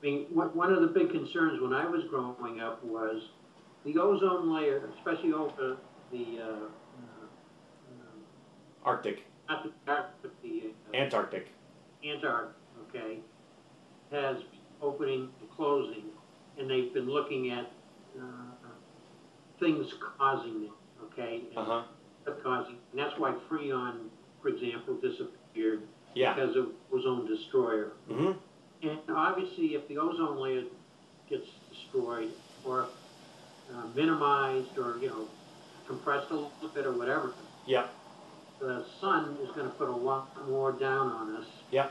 I mean, one of the big concerns when I was growing up was the ozone layer, especially over the Arctic. not the Arctic, but the Antarctic. Antarctic, okay, has opening and closing, and they've been looking at things causing it, okay, Uh-huh. and causing, and that's why Freon, for example, disappeared Yeah. because of ozone destroyer. Mm-hmm. And obviously, if the ozone layer gets destroyed or minimized or compressed a little bit or whatever, Yeah. the sun is going to put a lot more down on us, Yeah.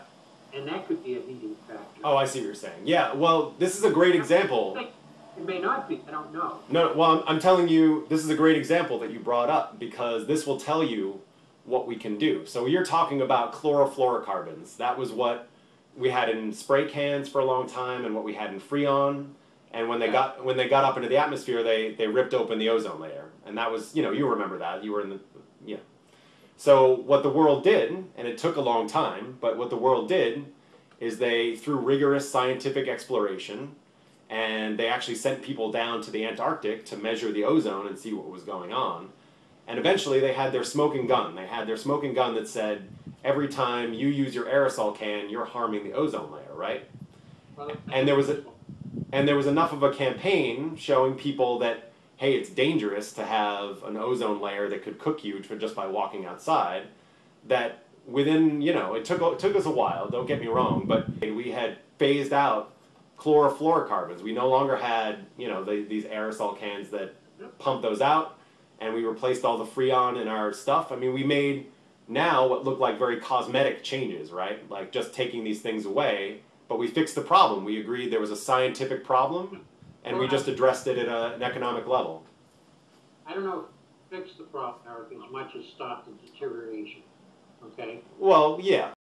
and that could be a heating factor. Oh, I see what you're saying. Yeah, well, this is a great example. It may not be. I don't know. No, well, I'm telling you, this is a great example that you brought up because this will tell you what we can do. So you're talking about chlorofluorocarbons. That was what we had in spray cans for a long time, and what we had in Freon. And when they got up into the atmosphere, they ripped open the ozone layer, and that was you remember that you were in the So what the world did, and it took a long time, but what the world did is they, through rigorous scientific exploration, and they actually sent people down to the Antarctic to measure the ozone and see what was going on. And eventually they had their smoking gun. They had their smoking gun that said, every time you use your aerosol can, you're harming the ozone layer, right? And there was enough of a campaign showing people that, hey, it's dangerous to have an ozone layer that could cook you just by walking outside, that within, it took us a while, don't get me wrong, but we had phased out chlorofluorocarbons. We no longer had, these aerosol cans that pump those out, and we replaced all the Freon in our stuff. I mean, we made now what looked like very cosmetic changes, right? Like just taking these things away, but we fixed the problem. We agreed there was a scientific problem, and we just addressed it at an economic level. I don't know if it fixed the problem, Eric, as much as stopped the deterioration. Okay? Well, yeah.